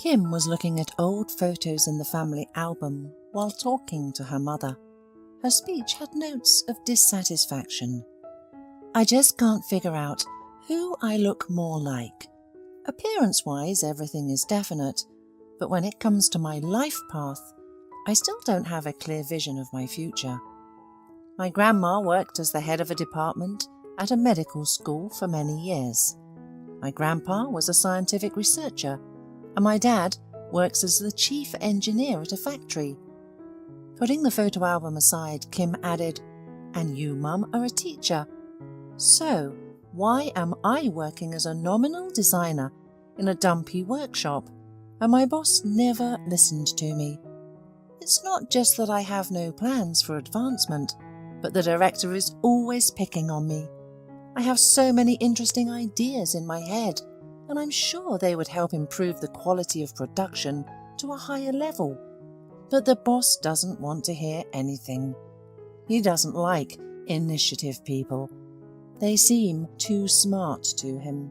Kim was looking at old photos in the family album while talking to her mother. Her speech had notes of dissatisfaction. I just can't figure out who I look more like. Appearance-wise, everything is definite, but when it comes to my life path, I still don't have a clear vision of my future. My grandma worked as the head of a department at a medical school for many years. My grandpa was a scientific researcher, and my dad works as the chief engineer at a factory. Putting the photo album aside, Kim added, "And you, Mum, are a teacher. So, why am I working as a nominal designer in a dumpy workshop, and my boss never listened to me? It's not just that I have no plans for advancement, but the director is always picking on me. I have so many interesting ideas in my head, and I'm sure they would help improve the quality of production to a higher level. But the boss doesn't want to hear anything. He doesn't like initiative people. They seem too smart to him."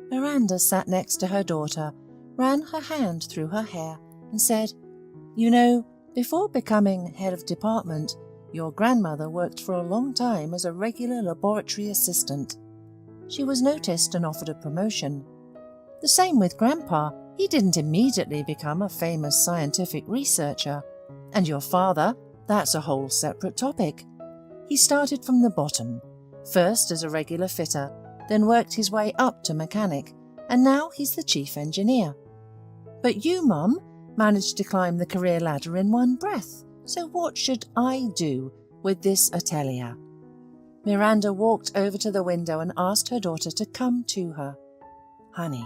Miranda sat next to her daughter, ran her hand through her hair, and said, "You know, before becoming head of department, your grandmother worked for a long time as a regular laboratory assistant. She was noticed and offered a promotion. The same with Grandpa. He didn't immediately become a famous scientific researcher. And your father, that's a whole separate topic. He started from the bottom, first as a regular fitter, then worked his way up to mechanic, and now he's the chief engineer. But you, Mum, managed to climb the career ladder in one breath. So what should I do with this atelier?" Miranda walked over to the window and asked her daughter to come to her. "Honey,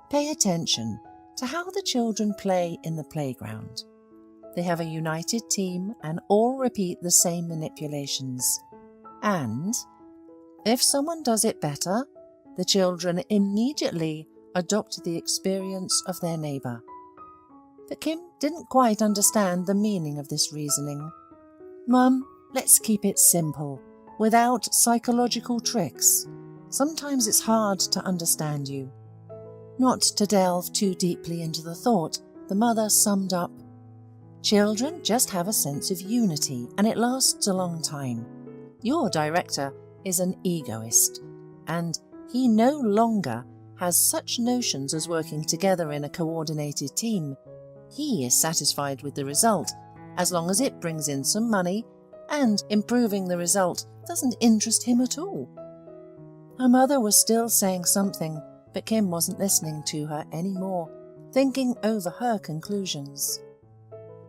pay attention to how the children play in the playground. They have a united team and all repeat the same manipulations. And if someone does it better, the children immediately adopt the experience of their neighbour." But Kim didn't quite understand the meaning of this reasoning. "Mum, let's keep it simple, without psychological tricks. Sometimes it's hard to understand you." Not to delve too deeply into the thought, the mother summed up, "Children just have a sense of unity, and it lasts a long time. Your director is an egoist, and he no longer has such notions as working together in a coordinated team. He is satisfied with the result, as long as it brings in some money, and improving the result doesn't interest him at all." Her mother was still saying something, but Kim wasn't listening to her anymore, thinking over her conclusions.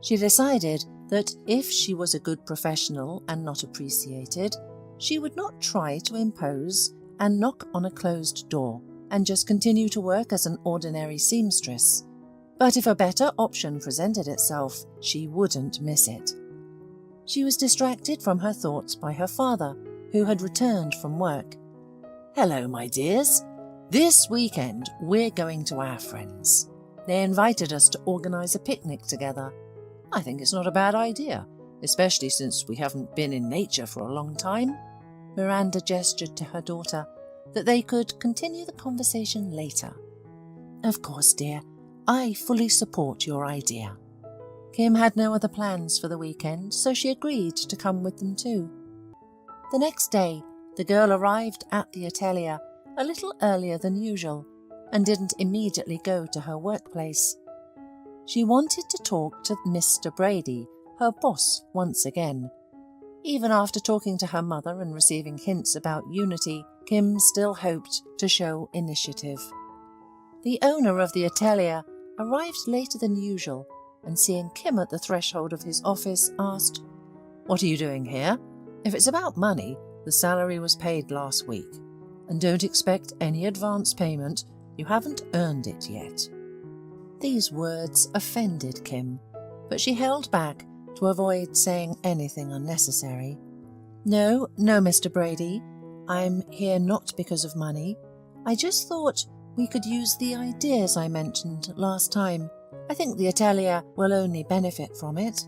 She decided that if she was a good professional and not appreciated, she would not try to impose and knock on a closed door and just continue to work as an ordinary seamstress. But if a better option presented itself, she wouldn't miss it. She was distracted from her thoughts by her father, who had returned from work. "Hello, my dears. This weekend we're going to our friends. They invited us to organise a picnic together. I think it's not a bad idea, especially since we haven't been in nature for a long time." Miranda gestured to her daughter that they could continue the conversation later. "Of course, dear. I fully support your idea." Kim had no other plans for the weekend, so she agreed to come with them too. The next day, the girl arrived at the atelier a little earlier than usual and didn't immediately go to her workplace. She wanted to talk to Mr. Brady, her boss, once again. Even after talking to her mother and receiving hints about unity, Kim still hoped to show initiative. The owner of the atelier arrived later than usual, and seeing Kim at the threshold of his office, asked, "What are you doing here? If it's about money, the salary was paid last week, and don't expect any advance payment. You haven't earned it yet." These words offended Kim, but she held back to avoid saying anything unnecessary. No, Mr. Brady. I'm here not because of money. I just thought we could use the ideas I mentioned last time. I think the atelier will only benefit from it."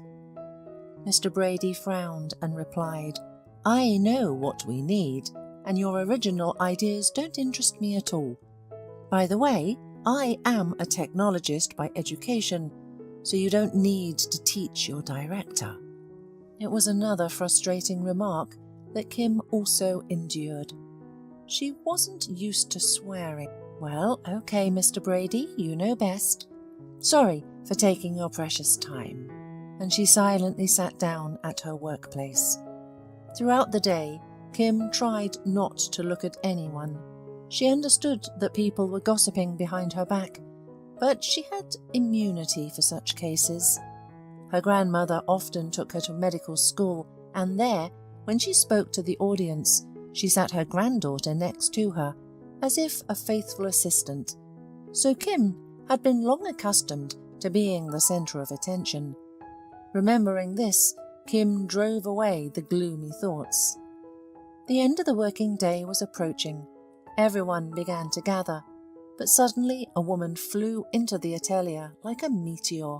Mr. Brady frowned and replied, "I know what we need, and your original ideas don't interest me at all. By the way, I am a technologist by education, so you don't need to teach your director." It was another frustrating remark that Kim also endured. She wasn't used to swearing. "Well, okay, Mr. Brady, you know best. Sorry for taking your precious time." And she silently sat down at her workplace. Throughout the day, Kim tried not to look at anyone. She understood that people were gossiping behind her back, but she had immunity for such cases. Her grandmother often took her to medical school, and there, when she spoke to the audience, she sat her granddaughter next to her, as if a faithful assistant. So Kim had been long accustomed to being the centre of attention. Remembering this, Kim drove away the gloomy thoughts. The end of the working day was approaching. Everyone began to gather, but suddenly a woman flew into the atelier like a meteor.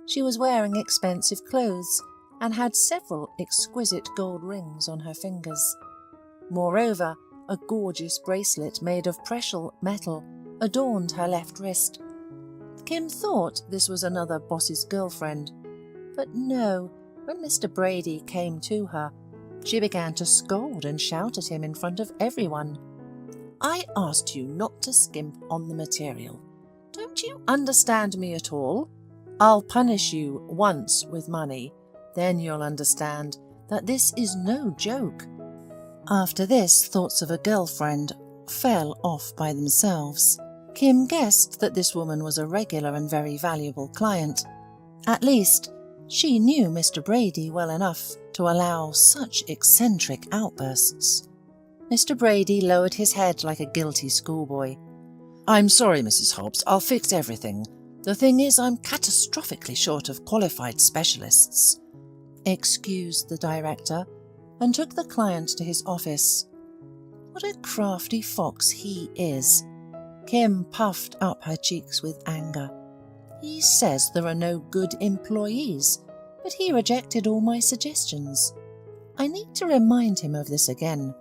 She was wearing expensive clothes and had several exquisite gold rings on her fingers. Moreover, a gorgeous bracelet made of precious metal adorned her left wrist. Kim thought this was another boss's girlfriend, but no, when Mr. Brady came to her, she began to scold and shout at him in front of everyone. "I asked you not to skimp on the material. Don't you understand me at all? I'll punish you once with money, then you'll understand that this is no joke." After this, thoughts of a girlfriend fell off by themselves. Kim guessed that this woman was a regular and very valuable client. At least, she knew Mr. Brady well enough to allow such eccentric outbursts. Mr. Brady lowered his head like a guilty schoolboy. "I'm sorry, Mrs. Hobbs, I'll fix everything. The thing is, I'm catastrophically short of qualified specialists," excused the director, and took the client to his office. What a crafty fox he is. Kim puffed up her cheeks with anger. He says there are no good employees, but he rejected all my suggestions. I need to remind him of this again.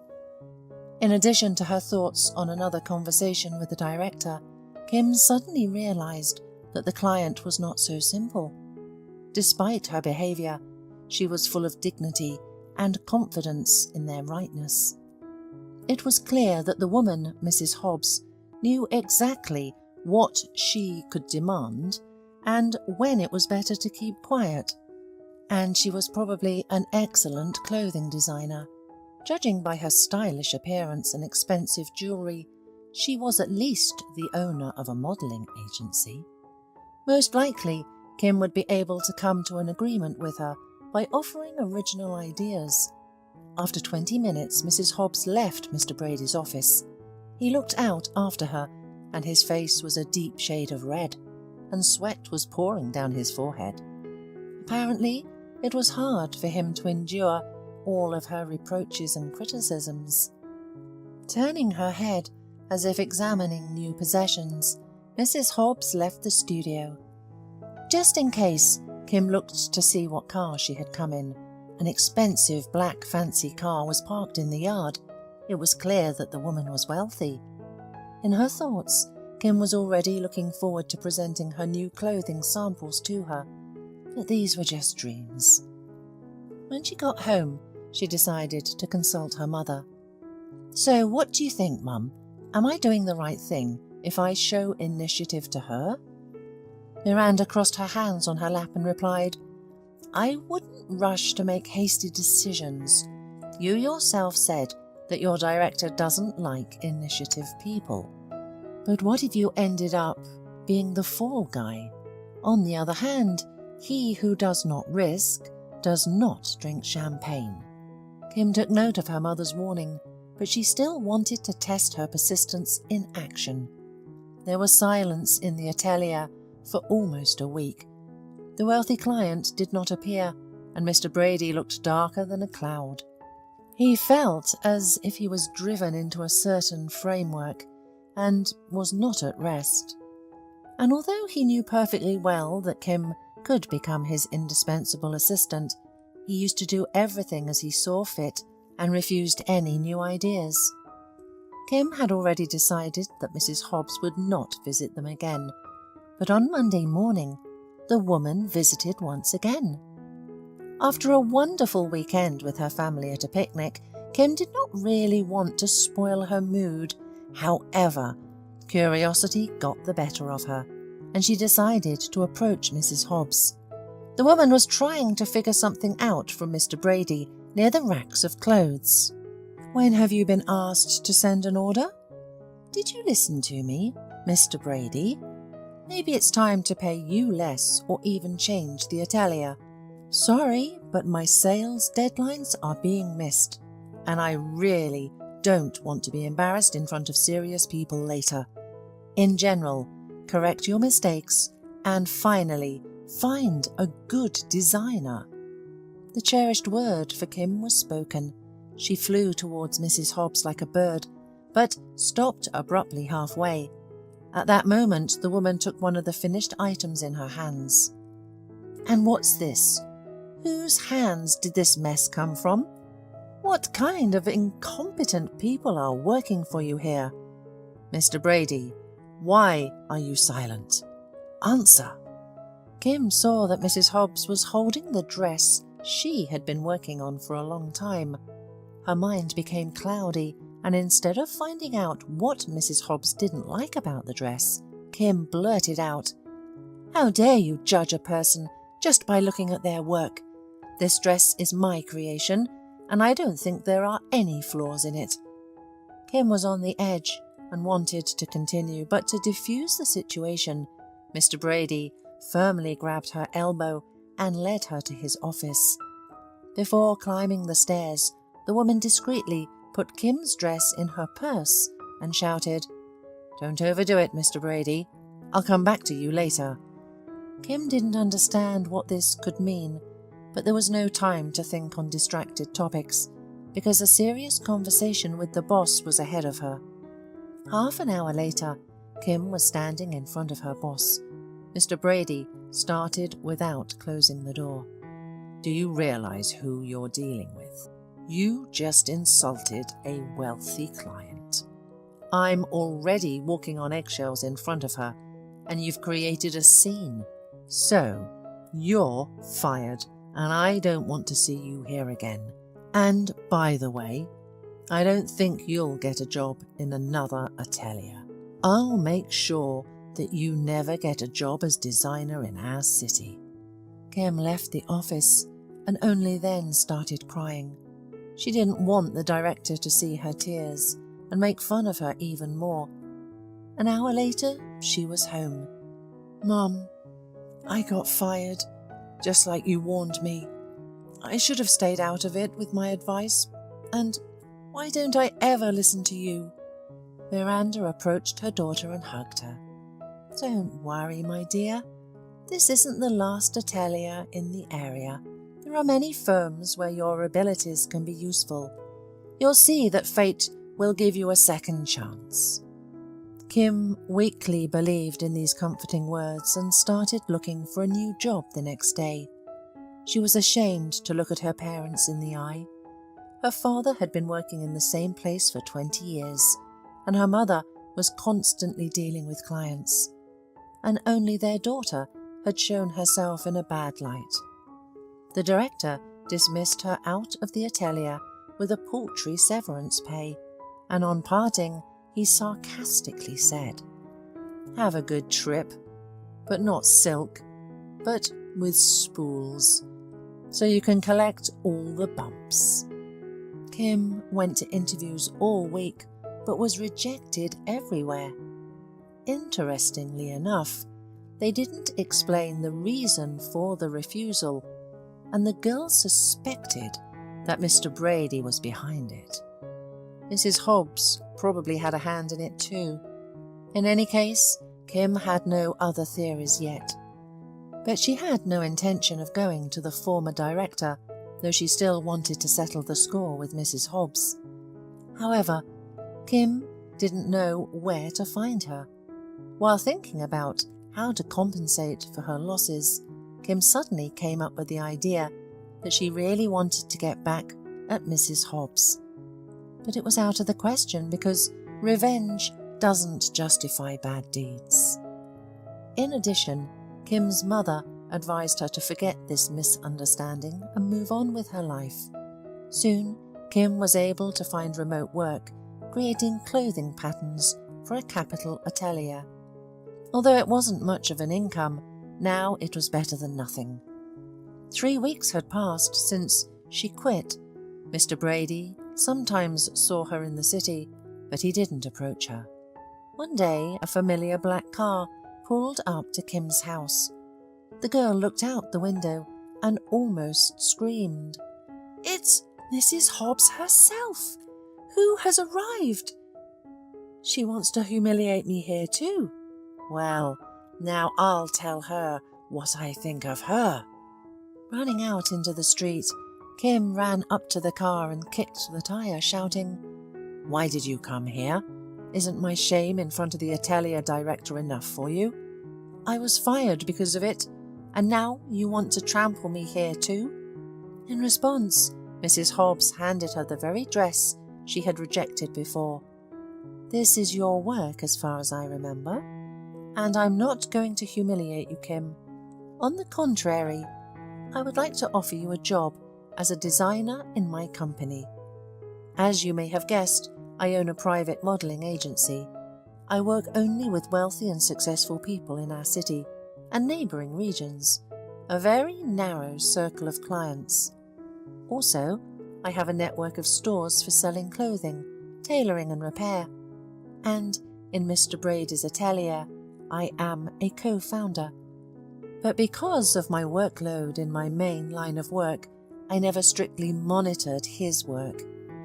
In addition to her thoughts on another conversation with the director, Kim suddenly realized that the client was not so simple. Despite her behavior, she was full of dignity and confidence in their rightness. It was clear that the woman, Mrs. Hobbs, knew exactly what she could demand and when it was better to keep quiet, and she was probably an excellent clothing designer. Judging by her stylish appearance and expensive jewellery, she was at least the owner of a modelling agency. Most likely, Kim would be able to come to an agreement with her by offering original ideas. After 20 minutes, Mrs. Hobbs left Mr. Brady's office. He looked out after her, and his face was a deep shade of red, and sweat was pouring down his forehead. Apparently, it was hard for him to endure all of her reproaches and criticisms. Turning her head as if examining new possessions, Mrs. Hobbs left the studio. Just in case, Kim looked to see what car she had come in. An expensive black fancy car was parked in the yard. It was clear that the woman was wealthy. In her thoughts, Kim was already looking forward to presenting her new clothing samples to her, but these were just dreams. When she got home, she decided to consult her mother. "So what do you think, Mum? Am I doing the right thing if I show initiative to her?" Miranda crossed her hands on her lap and replied, "I wouldn't rush to make hasty decisions. You yourself said that your director doesn't like initiative people. But what if you ended up being the fall guy? On the other hand, he who does not risk does not drink champagne." Kim took note of her mother's warning, but she still wanted to test her persistence in action. There was silence in the atelier for almost a week. The wealthy client did not appear, and Mr. Brady looked darker than a cloud. He felt as if he was driven into a certain framework and was not at rest. And although he knew perfectly well that Kim could become his indispensable assistant, he used to do everything as he saw fit and refused any new ideas. Kim had already decided that Mrs. Hobbs would not visit them again, but on Monday morning, the woman visited once again. After a wonderful weekend with her family at a picnic, Kim did not really want to spoil her mood. However, curiosity got the better of her, and she decided to approach Mrs. Hobbs. The woman was trying to figure something out from Mr. Brady near the racks of clothes. "When have you been asked to send an order?" "Did you listen to me, Mr. Brady? Maybe it's time to pay you less or even change the atelier. Sorry, but my sales deadlines are being missed, and I really don't want to be embarrassed in front of serious people later. In general, correct your mistakes, and finally, find a good designer." The cherished word for Kim was spoken. She flew towards Mrs. Hobbs like a bird, but stopped abruptly halfway. At that moment, the woman took one of the finished items in her hands. "And what's this? Whose hands did this mess come from? What kind of incompetent people are working for you here? Mr. Brady, why are you silent? Answer." Kim saw that Mrs. Hobbs was holding the dress she had been working on for a long time. Her mind became cloudy, and instead of finding out what Mrs. Hobbs didn't like about the dress, Kim blurted out, "How dare you judge a person just by looking at their work? This dress is my creation, and I don't think there are any flaws in it." Kim was on the edge and wanted to continue, but to defuse the situation, Mr. Brady firmly grabbed her elbow and led her to his office. Before climbing the stairs, the woman discreetly put Kim's dress in her purse and shouted, "Don't overdo it, Mr. Brady. I'll come back to you later." Kim didn't understand what this could mean, but there was no time to think on distracted topics, because a serious conversation with the boss was ahead of her. Half an hour later, Kim was standing in front of her boss. Mr. Brady started without closing the door. "Do you realize who you're dealing with? You just insulted a wealthy client. I'm already walking on eggshells in front of her, and you've created a scene. So, you're fired, and I don't want to see you here again. And, by the way, I don't think you'll get a job in another atelier. I'll make sure that you never get a job as designer in our city." Kim left the office and only then started crying. She didn't want the director to see her tears and make fun of her even more. An hour later, she was home. "Mum, I got fired, just like you warned me. I should have stayed out of it with my advice, and why don't I ever listen to you?" Miranda approached her daughter and hugged her. "Don't worry, my dear. This isn't the last atelier in the area. There are many firms where your abilities can be useful. You'll see that fate will give you a second chance." Kim weakly believed in these comforting words and started looking for a new job the next day. She was ashamed to look at her parents in the eye. Her father had been working in the same place for 20 years, and her mother was constantly dealing with clients, and only their daughter had shown herself in a bad light. The director dismissed her out of the atelier with a paltry severance pay, and on parting, he sarcastically said, "Have a good trip, but not silk, but with spools, so you can collect all the bumps." Kim went to interviews all week, but was rejected everywhere. Interestingly enough, they didn't explain the reason for the refusal, and the girl suspected that Mr. Brady was behind it. Mrs. Hobbs probably had a hand in it too. In any case, Kim had no other theories yet. But she had no intention of going to the former director, though she still wanted to settle the score with Mrs. Hobbs. However, Kim didn't know where to find her. While thinking about how to compensate for her losses, Kim suddenly came up with the idea that she really wanted to get back at Mrs. Hobbs. But it was out of the question because revenge doesn't justify bad deeds. In addition, Kim's mother advised her to forget this misunderstanding and move on with her life. Soon, Kim was able to find remote work, creating clothing patterns for a capital atelier. Although it wasn't much of an income, now it was better than nothing. 3 weeks had passed since she quit. Mr. Brady sometimes saw her in the city, but he didn't approach her. One day, a familiar black car pulled up to Kim's house. The girl looked out the window and almost screamed. "It's Mrs. Hobbs herself! Who has arrived? She wants to humiliate me here too. Well, now I'll tell her what I think of her." Running out into the street, Kim ran up to the car and kicked the tire, shouting, "Why did you come here? Isn't my shame in front of the atelier director enough for you? I was fired because of it, and now you want to trample me here too?" In response, Mrs. Hobbs handed her the very dress she had rejected before. "This is your work as far as I remember, and I'm not going to humiliate you, Kim. On the contrary, I would like to offer you a job as a designer in my company. As you may have guessed, I own a private modelling agency. I work only with wealthy and successful people in our city and neighbouring regions, a very narrow circle of clients. Also, I have a network of stores for selling clothing, tailoring and repair. And in Mr. Brady's atelier, I am a co-founder. But because of my workload in my main line of work, I never strictly monitored his work.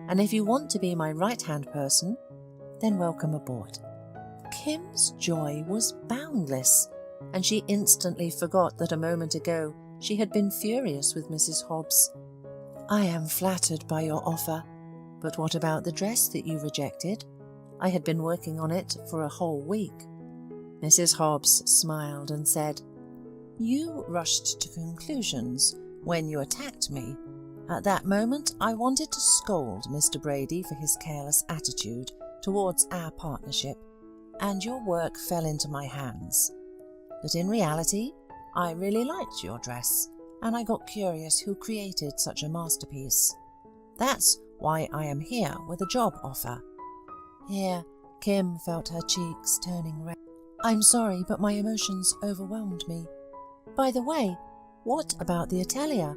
And if you want to be my right-hand person, then welcome aboard." Kim's joy was boundless, and she instantly forgot that a moment ago she had been furious with Mrs. Hobbs. "I am flattered by your offer, but what about the dress that you rejected? I had been working on it for a whole week." Mrs. Hobbs smiled and said, "You rushed to conclusions when you attacked me. At that moment, I wanted to scold Mr. Brady for his careless attitude towards our partnership, and your work fell into my hands. But in reality, I really liked your dress, and I got curious who created such a masterpiece. That's why I am here with a job offer." Here, Kim felt her cheeks turning red. "I'm sorry, but my emotions overwhelmed me. By the way, what about the atelier?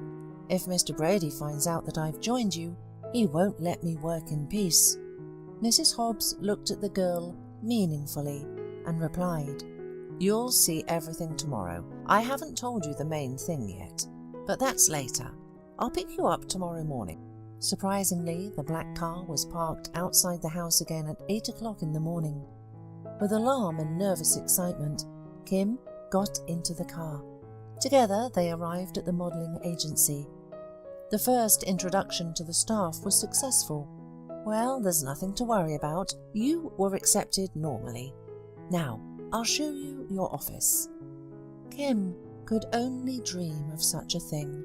If Mr. Brady finds out that I've joined you, he won't let me work in peace." Mrs. Hobbs looked at the girl meaningfully and replied, "You'll see everything tomorrow. I haven't told you the main thing yet, but that's later. I'll pick you up tomorrow morning." Surprisingly, the black car was parked outside the house again at 8 o'clock in the morning. With alarm and nervous excitement, Kim got into the car. Together, they arrived at the modelling agency. The first introduction to the staff was successful. "Well, there's nothing to worry about. You were accepted normally. Now, I'll show you your office." Kim could only dream of such a thing.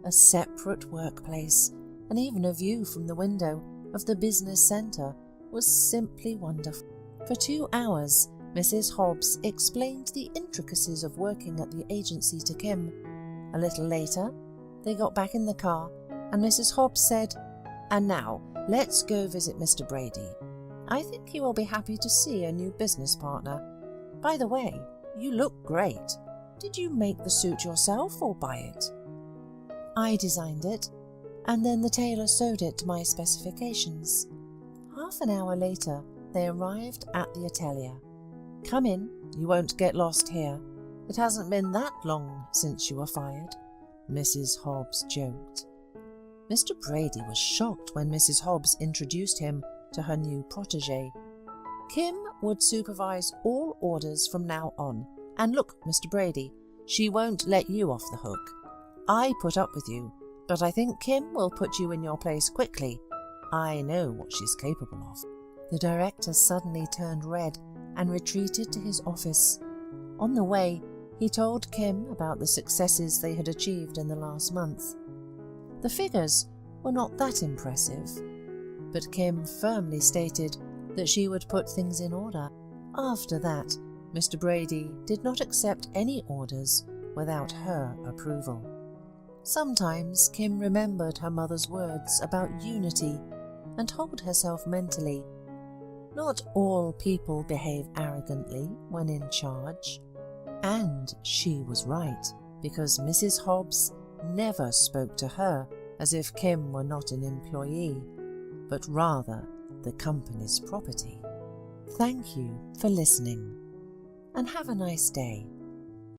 A separate workplace, and even a view from the window of the business centre was simply wonderful. For 2 hours, Mrs. Hobbs explained the intricacies of working at the agency to Kim. A little later, they got back in the car, and Mrs. Hobbs said, "And now, let's go visit Mr. Brady. I think he will be happy to see a new business partner. By the way, you look great. Did you make the suit yourself or buy it?" "I designed it, and then the tailor sewed it to my specifications." Half an hour later, they arrived at the atelier. "Come in, you won't get lost here. It hasn't been that long since you were fired," Mrs. Hobbs joked. Mr. Brady was shocked when Mrs. Hobbs introduced him to her new protégé. Kim would supervise all orders from now on. "And look, Mr. Brady, she won't let you off the hook. I put up with you, but I think Kim will put you in your place quickly. I know what she's capable of." The director suddenly turned red and retreated to his office. On the way, he told Kim about the successes they had achieved in the last month. The figures were not that impressive, but Kim firmly stated, that she would put things in order. After that, Mr. Brady did not accept any orders without her approval. Sometimes Kim remembered her mother's words about unity and told herself mentally, not all people behave arrogantly when in charge. And she was right, because Mrs. Hobbs never spoke to her as if Kim were not an employee, but rather the company's property. Thank you for listening, and have a nice day.